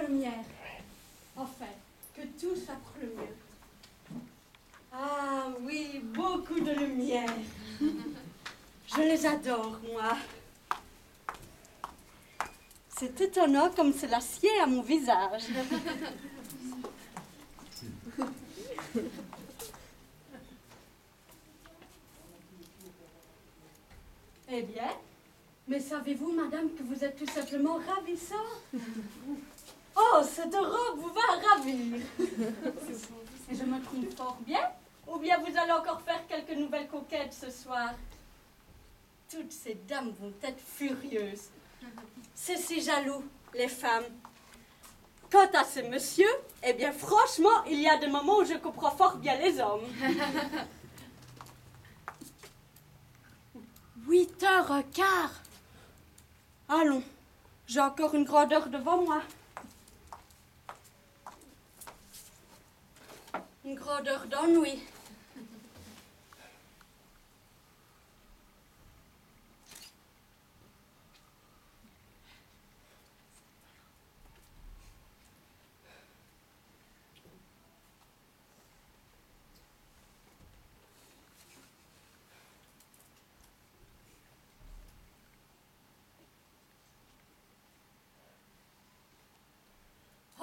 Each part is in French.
lumière. Enfin, que tout soit pour le mieux. Ah oui, beaucoup de lumière. Je les adore, moi. C'est étonnant comme cela sied à mon visage. Eh bien, mais savez-vous, madame, que vous êtes tout simplement ravissante? Oh, cette robe vous va ravir. Et je me trompe fort bien? Ou bien vous allez encore faire quelques nouvelles coquettes ce soir? Toutes ces dames vont être furieuses. C'est si jaloux, les femmes. Quant à ces messieurs, eh bien franchement, il y a des moments où je comprends fort bien les hommes. 8h15. Allons, j'ai encore une grande heure devant moi. Une grande heure d'ennui.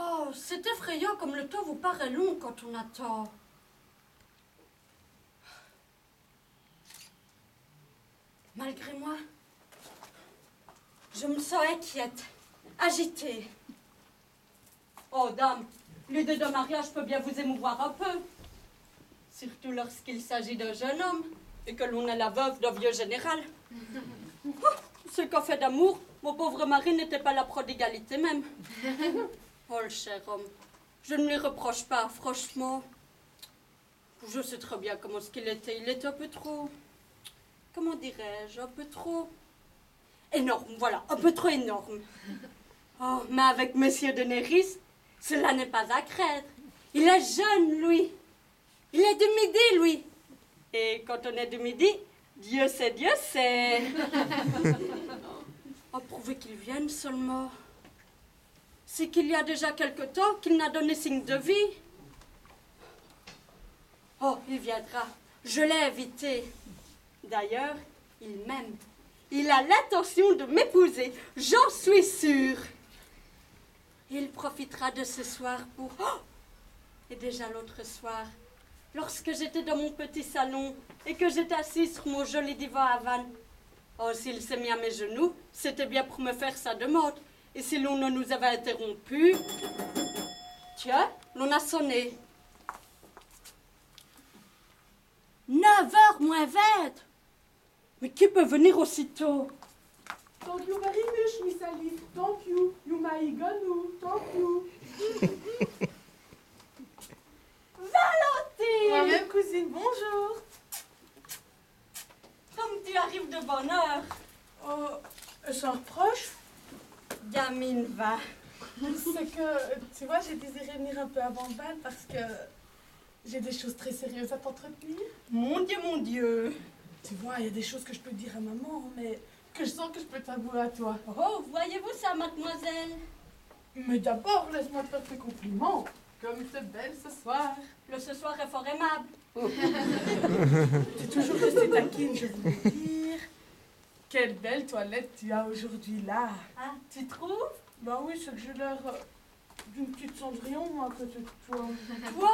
Oh, c'est effrayant comme le temps vous paraît long quand on attend. Malgré moi, je me sens inquiète, agitée. Oh, dame, l'idée de mariage peut bien vous émouvoir un peu. Surtout lorsqu'il s'agit d'un jeune homme et que l'on est la veuve d'un vieux général. Oh, ce qu'en fait d'amour, mon pauvre mari n'était pas la prodigalité même. Oh, le cher homme, je ne lui reproche pas, franchement. Je sais très bien comment ce qu'il était. Il était un peu trop... Comment dirais-je? Un peu trop... Énorme, voilà, un peu trop énorme. Oh, mais avec Monsieur de Néris, cela n'est pas à craindre. Il est jeune, lui. Il est du midi, lui. Et quand on est du midi, Dieu sait, Dieu sait. Oh, pourvu qu'il vienne seulement. C'est qu'il y a déjà quelque temps qu'il n'a donné signe de vie. Oh, il viendra. Je l'ai invité. D'ailleurs, il m'aime. Il a l'intention de m'épouser, j'en suis sûre. Il profitera de ce soir pour... Oh! Et déjà l'autre soir, lorsque j'étais dans mon petit salon et que j'étais assise sur mon joli divan à vanne. Oh, s'il s'est mis à mes genoux, c'était bien pour me faire sa demande. Et si l'on ne nous avait interrompus... Tiens, l'on a sonné. 9h moins 20. Mais qui peut venir aussitôt? Thank you very much, Miss Alice. Thank you. You may go. Thank you. Valentine! Moi-même, cousine, bonjour. Comme tu arrives de bonne heure. Oh, j'en reproche. Gamine, va. C'est que, tu vois, j'ai désiré venir un peu avant le bal parce que j'ai des choses très sérieuses à t'entretenir. Mon Dieu, mon Dieu. Tu vois, il y a des choses que je peux dire à maman, mais que je sens que je peux t'avouer à toi. Oh, voyez-vous ça, mademoiselle? Mais d'abord, laisse-moi te faire tes compliments. Comme c'est belle ce soir. Le ce soir est fort aimable. Tu es toujours restée taquine, je voulais dire. Quelle belle toilette tu as aujourd'hui là. Ah, tu trouves? Bah oui, c'est que j'ai l'air d'une petite Cendrillon à côté de toi. Toi?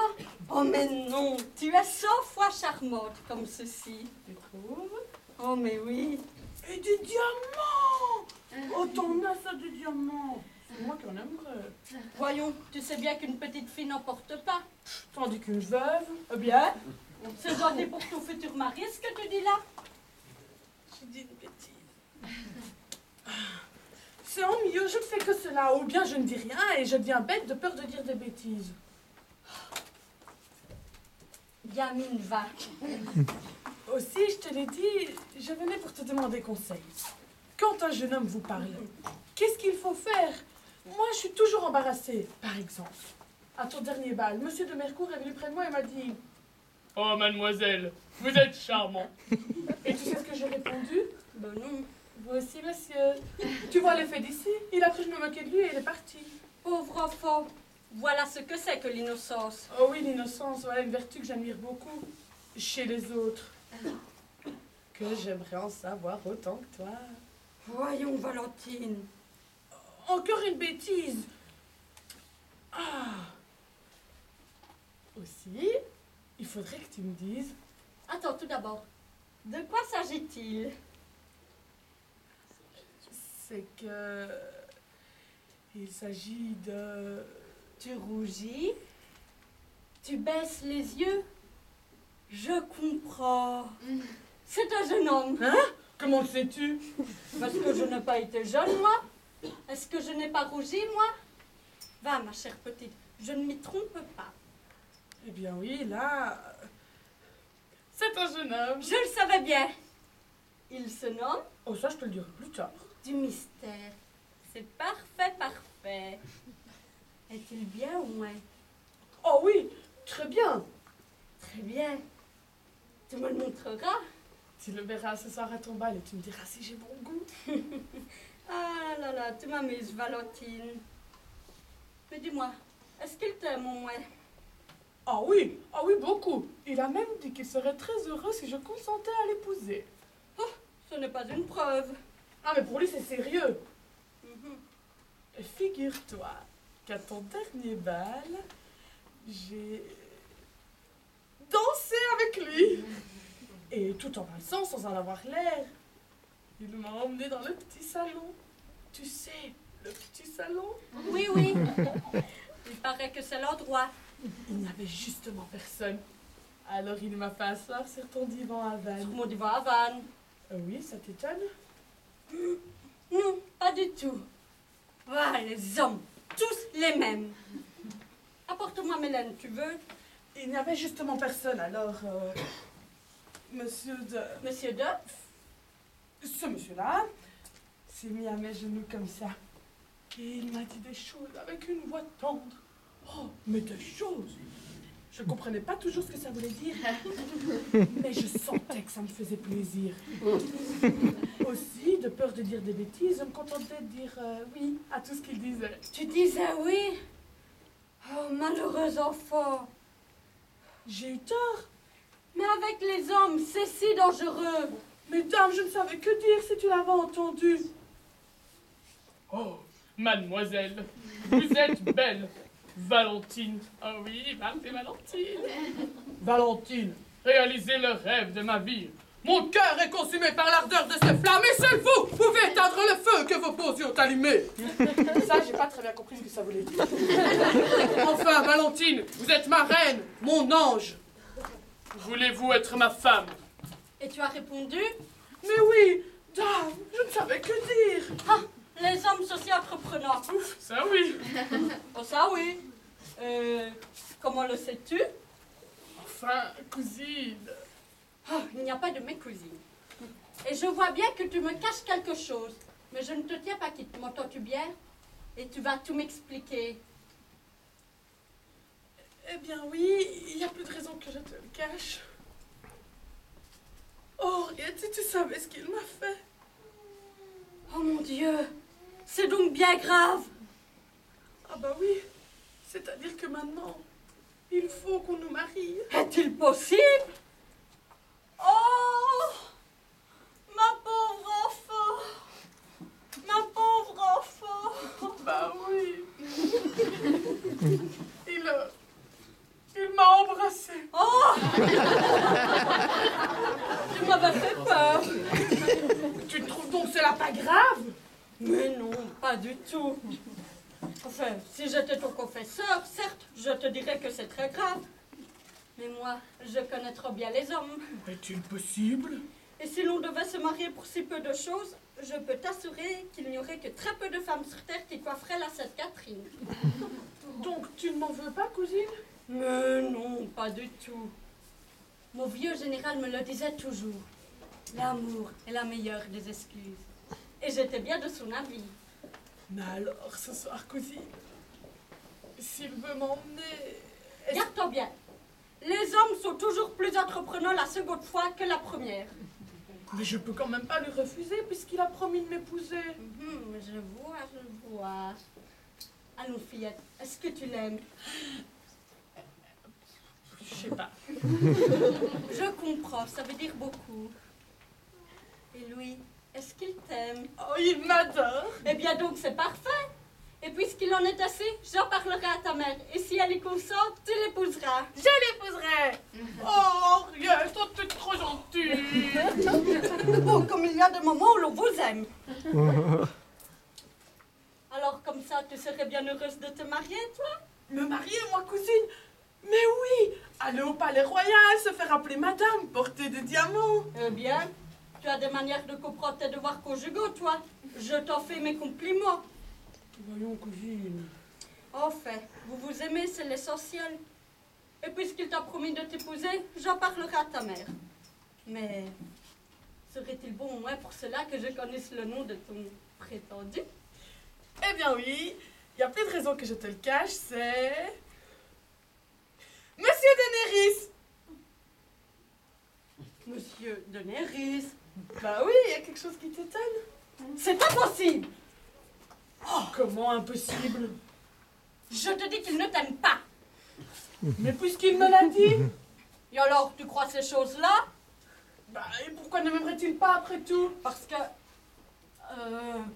Oh, mais non, tu es 100 fois charmante comme ceci. Tu trouves? Oh, mais oui. Et des diamants! Oh, t'en as ça, des diamants! C'est moi qui en aimerais. Voyons, tu sais bien qu'une petite fille n'en porte pas. Tandis qu'une veuve, Eh bien, c'est gentil pour ton futur mari, ce que tu dis là? j'ai dit une bêtise. C'est ennuyeux, je ne fais que cela. Ou bien je ne dis rien et je deviens bête de peur de dire des bêtises. Gamine, va. Aussi, je te l'ai dit, je venais pour te demander conseil. Quand un jeune homme vous parle, qu'est-ce qu'il faut faire? Moi, je suis toujours embarrassée. Par exemple, à ton dernier bal, Monsieur de Mercourt est venu près de moi et m'a dit « Oh, mademoiselle, vous êtes charmant. » Et tu sais ce que j'ai répondu? « Ben non. Vous aussi, monsieur. Tu vois l'effet d'ici? Il a cru que je me moquais de lui et il est parti. » Pauvre enfant, voilà ce que c'est que l'innocence. Oh oui, l'innocence, voilà une vertu que j'admire beaucoup chez les autres. Que j'aimerais en savoir autant que toi. Voyons, Valentine. Encore une bêtise. Ah. Aussi, il faudrait que tu me dises... Attends, tout d'abord, de quoi s'agit-il? C'est que... Il s'agit de... Tu rougis? Tu baisses les yeux? Je comprends. C'est un jeune homme. Hein? Comment le sais-tu? Parce que je n'ai pas été jeune, moi. Est-ce que je n'ai pas rougi, moi? Va, ma chère petite, je ne m'y trompe pas. Eh bien oui, là... C'est un jeune homme. Je le savais bien. Il se nomme Oh, ça, je te le dirai plus tard. du mystère. C'est parfait, parfait. Est-il bien au moins? Oh oui, très bien. Très bien. Tu me le montreras? Tu le verras ce soir à ton bal et tu me diras si j'ai bon goût. Ah là là, tu m'amuses, Valentine. Mais dis-moi, est-ce qu'il t'aime au moins? Ah oui, beaucoup. Il a même dit qu'il serait très heureux si je consentais à l'épouser. Oh, ce n'est pas une preuve. Ah, mais pour lui, c'est sérieux. Mhm. Figure-toi qu'à ton dernier bal, j'ai dansé avec lui. Et tout en valsant sans en avoir l'air, il m'a emmené dans le petit salon. Tu sais, le petit salon. Oui, oui. Il paraît que c'est l'endroit. Il n'y avait justement personne. Alors il m'a fait asseoir sur ton divan à Sur vanne. mon divan à vanne. Oui, ça t'étonne? Non, pas du tout. Voilà, les hommes, tous les mêmes. Apporte-moi Mélène, tu veux? Il n'y avait justement personne, alors... Monsieur de... Monsieur de? Ce monsieur-là s'est mis à mes genoux comme ça. Et il m'a dit des choses avec une voix tendre. Oh, mais des choses! Je comprenais pas toujours ce que ça voulait dire. Mais je sentais que ça me faisait plaisir. Aussi, de peur de dire des bêtises, je me contentais de dire oui à tout ce qu'il disait. Tu disais oui? Oh, malheureux enfant. J'ai eu tort. Mais avec les hommes, c'est si dangereux. Mesdames, je ne savais que dire si tu l'avais entendu. Oh, mademoiselle, vous êtes belle. Valentine. Ah oui, c'est Valentine. Valentine, réalisez le rêve de ma vie. Mon cœur est consumé par l'ardeur de ces flammes et seul vous pouvez éteindre le feu que vos beaux ont allumé. Ça, j'ai pas très bien compris ce que ça voulait dire. Enfin, Valentine, vous êtes ma reine, mon ange. Voulez-vous être ma femme? Et tu as répondu? Mais oui, dame, je ne savais que dire. Ah, les hommes sont si entreprenants. Ouf, ça oui. Oh, ça oui. Comment le sais-tu? Enfin, cousine. Oh, il n'y a pas de mes cousines. Et je vois bien que tu me caches quelque chose. Mais je ne te tiens pas quitte, m'entends-tu bien? Et tu vas tout m'expliquer. Eh bien oui, il n'y a plus de raison que je te le cache. Oh, Henriette, si tu savais ce qu'il m'a fait. Oh mon Dieu, c'est donc bien grave. Ah bah oui, c'est-à-dire que maintenant, il faut qu'on nous marie. Est-il possible? Oh, ma pauvre enfant, ma pauvre enfant. Bah oui. Il m'a embrassée. Oh, tu m'avais fait peur. Tu trouves donc cela pas grave? Mais non, pas du tout. Enfin, si j'étais ton confesseur, certes, je te dirais que c'est très grave. Mais moi, je connais trop bien les hommes. Est-il possible? Et si l'on devait se marier pour si peu de choses, je peux t'assurer qu'il n'y aurait que très peu de femmes sur Terre qui coifferaient la Sainte-Catherine. Donc tu ne m'en veux pas, cousine? Mais non, pas du tout. Mon vieux général me le disait toujours. L'amour est la meilleure des excuses. Et j'étais bien de son avis. Mais alors, ce soir, cousine, s'il veut m'emmener... Garde-toi bien. Les hommes sont toujours plus entreprenants la seconde fois que la première. Mais je peux quand même pas lui refuser puisqu'il a promis de m'épouser. Je vois, je vois. Allons, fillette, est-ce que tu l'aimes? Je sais pas. Je comprends, ça veut dire beaucoup. Et Louis, est-ce qu'il t'aime? Oh, il m'adore. Eh bien donc, c'est parfait. Et puisqu'il en est assez, j'en parlerai à ta mère. Et si elle y consent, tu l'épouseras. Je l'épouserai. Oh, Henriette, toi, t'es trop gentille. Oh, comme il y a des moments où l'on vous aime. Alors, comme ça, tu serais bien heureuse de te marier, toi? Me marier, moi, cousine? Mais oui, aller au palais royal, se faire appeler madame, porter des diamants. Eh bien, tu as des manières de comprendre tes devoirs conjugaux, toi. Je t'en fais mes compliments. Voyons, cousine. En fait, vous vous aimez, c'est l'essentiel. Et puisqu'il t'a promis de t'épouser, j'en parlerai à ta mère. Mais serait-il bon au moins pour cela que je connaisse le nom de ton prétendu? Eh bien oui, il n'y a plus de raison que je te le cache, c'est... Monsieur Daenerys. Monsieur de Néris. Bah oui, il y a quelque chose qui t'étonne. C'est impossible! Oh, comment impossible? Je te dis qu'il ne t'aime pas. Mais puisqu'il me l'a dit. Et alors, tu crois ces choses-là? Bah, et pourquoi ne m'aimerait-il pas après tout? Parce que...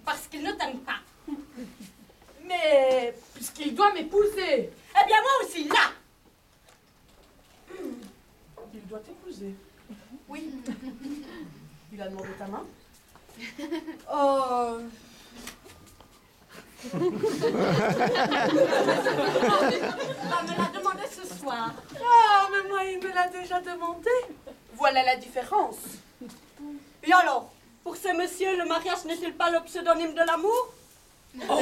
parce qu'il ne t'aime pas. Mais puisqu'il doit m'épouser. Eh bien, moi aussi, là! Il doit t'épouser. Oui. Il a demandé ta main? Oh... Elle me l'a demandé ce soir. Ah, mais moi, il me l'a déjà demandé. Voilà la différence. Et alors, pour ce monsieur, le mariage n'est-il pas le pseudonyme de l'amour? Oh.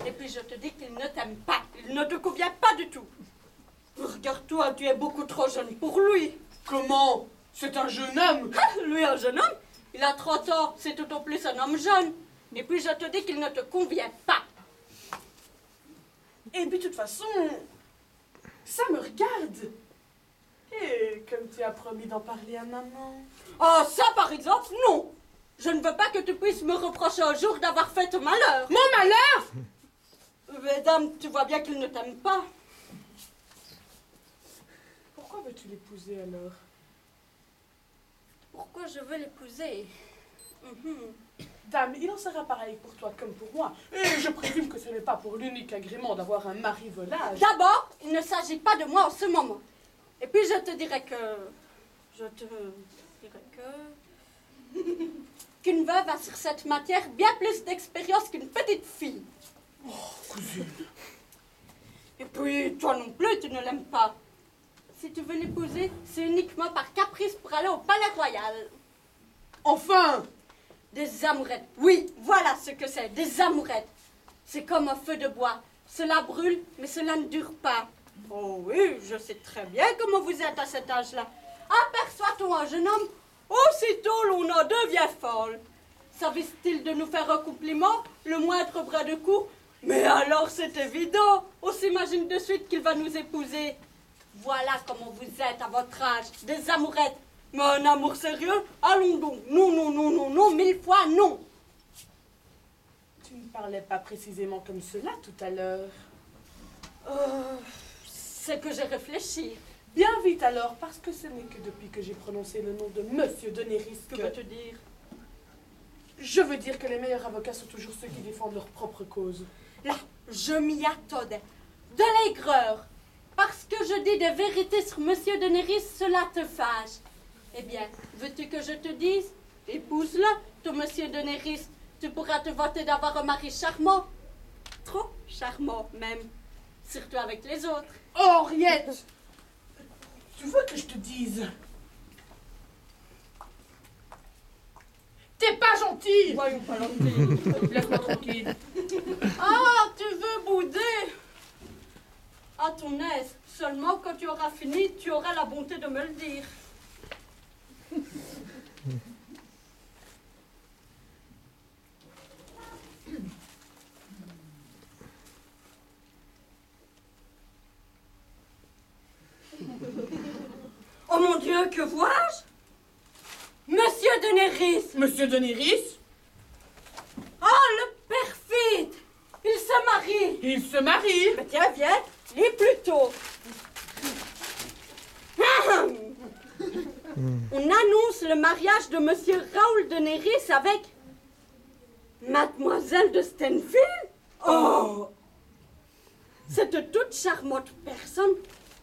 Et puis je te dis qu'il ne t'aime pas. Il ne te convient pas du tout. Regarde-toi, tu es beaucoup trop jeune pour lui. Comment? C'est un jeune homme. Lui, un jeune homme, il a 30 ans, c'est tout au plus un homme jeune. Et puis je te dis qu'il ne te convient pas. Et puis de toute façon, ça me regarde. Et comme tu as promis d'en parler à maman. Oh, ça par exemple, non. Je ne veux pas que tu puisses me reprocher un jour d'avoir fait ton malheur. Mon malheur? Mesdames, tu vois bien qu'il ne t'aime pas. Pourquoi veux-tu l'épouser alors? Pourquoi je veux l'épouser? Dame, il en sera pareil pour toi comme pour moi. Et je présume que ce n'est pas pour l'unique agrément d'avoir un mari volage. D'abord, il ne s'agit pas de moi en ce moment. Et puis je te dirais que... qu'une veuve a sur cette matière bien plus d'expérience qu'une petite fille. Oh, cousine. Et puis, toi non plus, tu ne l'aimes pas. Si tu veux l'épouser, c'est uniquement par caprice pour aller au palais royal. Enfin! Des amourettes. Oui, voilà ce que c'est, des amourettes. C'est comme un feu de bois. Cela brûle, mais cela ne dure pas. Oh oui, je sais très bien comment vous êtes à cet âge-là. Aperçoit-on un jeune homme, aussitôt l'on en devient folle. S'avise-t-il de nous faire un compliment, le moindre bras de cou? Mais alors c'est évident, on s'imagine de suite qu'il va nous épouser. Voilà comment vous êtes à votre âge, des amourettes. Mais un amour sérieux? Allons donc. Non, non, non, non, non, 1000 fois non. Tu ne parlais pas précisément comme cela tout à l'heure. C'est que j'ai réfléchi. Bien vite alors, parce que ce n'est que depuis que j'ai prononcé le nom de Monsieur Daenerys Que veux-tu dire? Je veux dire que les meilleurs avocats sont toujours ceux qui défendent leur propre cause. Là, je m'y attendais. De l'aigreur. Parce que je dis des vérités sur Monsieur Daenerys, cela te fâche. Eh bien, veux-tu que je te dise? Épouse-le, ton Monsieur Daenerys. Tu pourras te vanter d'avoir un mari charmant. Trop charmant, même. Surtout avec les autres. Oh, Henriette! Tu veux que je te dise? T'es pas gentille! Voyons pas l'enlever. Laisse-moi tranquille. Ah, tu veux bouder? À ton aise. Seulement, quand tu auras fini, tu auras la bonté de me le dire. Oh mon Dieu, que vois-je? Monsieur Daenerys! Monsieur Daenerys? Oh, le perfide! Il se marie. Mais tiens, viens, lis plutôt. On annonce le mariage de Monsieur Raoul de Néris avec Mademoiselle de Stenfield. Oh! Cette toute charmante personne.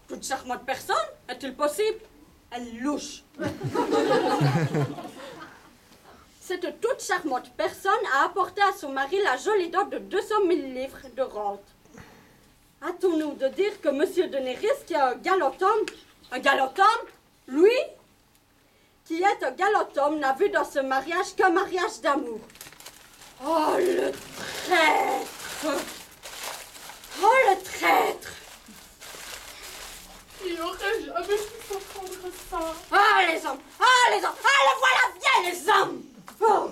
Toute charmante personne? Est-il possible? Elle louche. Cette toute charmante personne a apporté à son mari la jolie dot de 200 000 livres de rente. Hâtons-nous de dire que Monsieur de Néris, qui est un galant homme, lui, qui est un galant homme, n'a vu dans ce mariage qu'un mariage d'amour. Oh, le traître! Oh, le traître! Il n'aurait jamais pu comprendre ça. Ah, les hommes! Ah, les hommes! Ah, le voilà, viens, les hommes! Oh.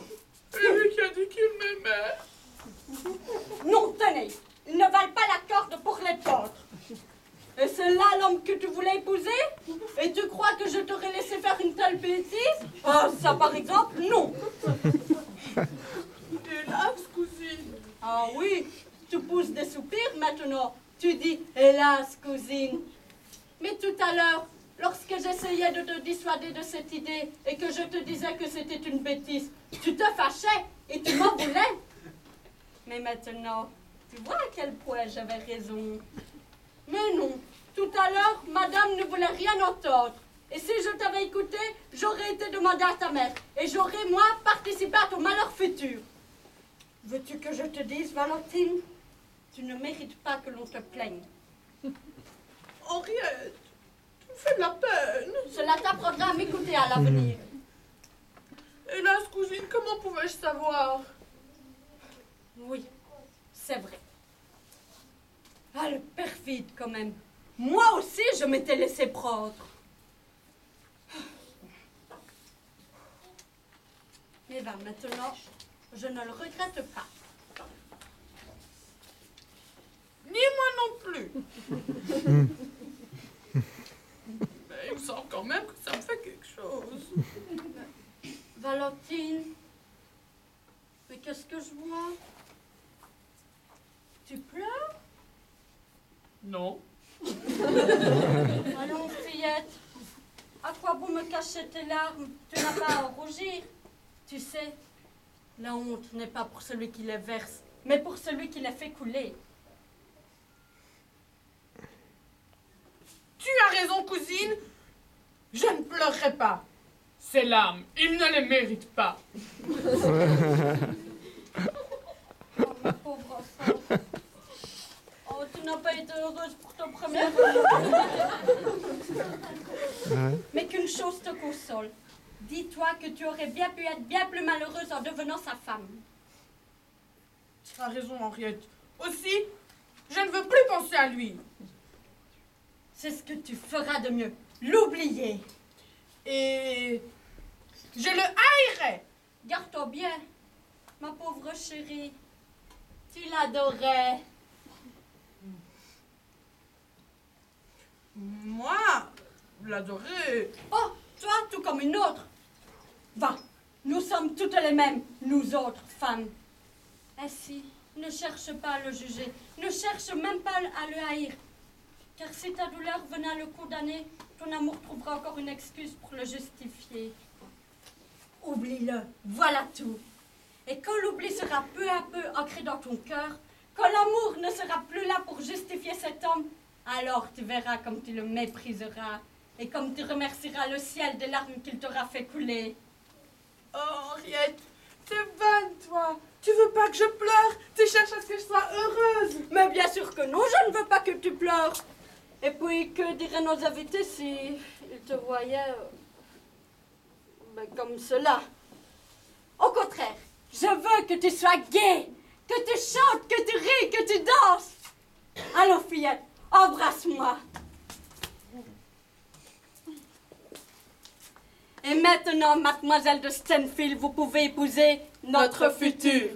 C'est lui qui a dit qu'il m'aimait. Non, tenez, ils ne valent pas la corde pour les tordre. Et c'est là l'homme que tu voulais épouser? Et tu crois que je t'aurais laissé faire une telle bêtise? Oh, ça par exemple, non. Hélas, cousine. Ah oui, tu pousses des soupirs maintenant. Tu dis, hélas, cousine. Mais tout à l'heure, lorsque j'essayais de te dissuader de cette idée et que je te disais que c'était une bêtise, tu te fâchais et tu m'en voulais. Mais maintenant, tu vois à quel point j'avais raison. Mais non, tout à l'heure, madame ne voulait rien entendre. Et si je t'avais écouté, j'aurais été demandé à ta mère. Et j'aurais, moi, participé à ton malheur futur. Veux-tu que je te dise, Valentine? Tu ne mérites pas que l'on te plaigne. Henriette, tu me fais de la peine. Cela t'apprendra à m'écouter à l'avenir. Hélas, cousine, comment pouvais-je savoir? Oui, c'est vrai. Ah, le perfide, quand même. Moi aussi, je m'étais laissé prendre. Mais ben, maintenant, je ne le regrette pas. Ni moi non plus. Mais il me semble quand même que ça me fait quelque chose. Valentine, mais qu'est-ce que je vois? Tu pleures? Non. Allons, fillette. À quoi bon me cacher tes larmes? Tu n'as pas à en rougir. Tu sais, la honte n'est pas pour celui qui les verse, mais pour celui qui les fait couler. Tu as raison, cousine. Je ne pleurerai pas. Ces larmes, il ne les mérite pas. Oh, ma pauvre enfant. Oh, tu n'as pas été heureuse pour ton premier amour. Mais qu'une chose te console. Dis-toi que tu aurais bien pu être bien plus malheureuse en devenant sa femme. Tu as raison, Henriette. Aussi, je ne veux plus penser à lui. C'est ce que tu feras de mieux. L'oublier. Et je le haïrai. Garde-toi bien, ma pauvre chérie. Tu l'adorais. Moi, l'adorer. Oh, toi, tout comme une autre. Va, nous sommes toutes les mêmes, nous autres femmes. Ainsi, ne cherche pas à le juger, ne cherche même pas à le haïr. Car si ta douleur venait à le condamner, ton amour trouvera encore une excuse pour le justifier. Oublie-le, voilà tout. Et quand l'oubli sera peu à peu ancré dans ton cœur, quand l'amour ne sera plus là pour justifier cet homme, alors tu verras comme tu le mépriseras et comme tu remercieras le ciel des larmes qu'il t'aura fait couler. Oh, Henriette, t'es bonne, toi. Tu veux pas que je pleure? Tu cherches à ce que je sois heureuse. Mais bien sûr que non, je ne veux pas que tu pleures. Et puis, que diraient nos invités si ils te voyaient comme cela? Au contraire, je veux que tu sois gaie, que tu chantes, que tu ris, que tu danses. Allons, fillette, embrasse-moi. Et maintenant, mademoiselle de Stenfield, vous pouvez épouser notre futur.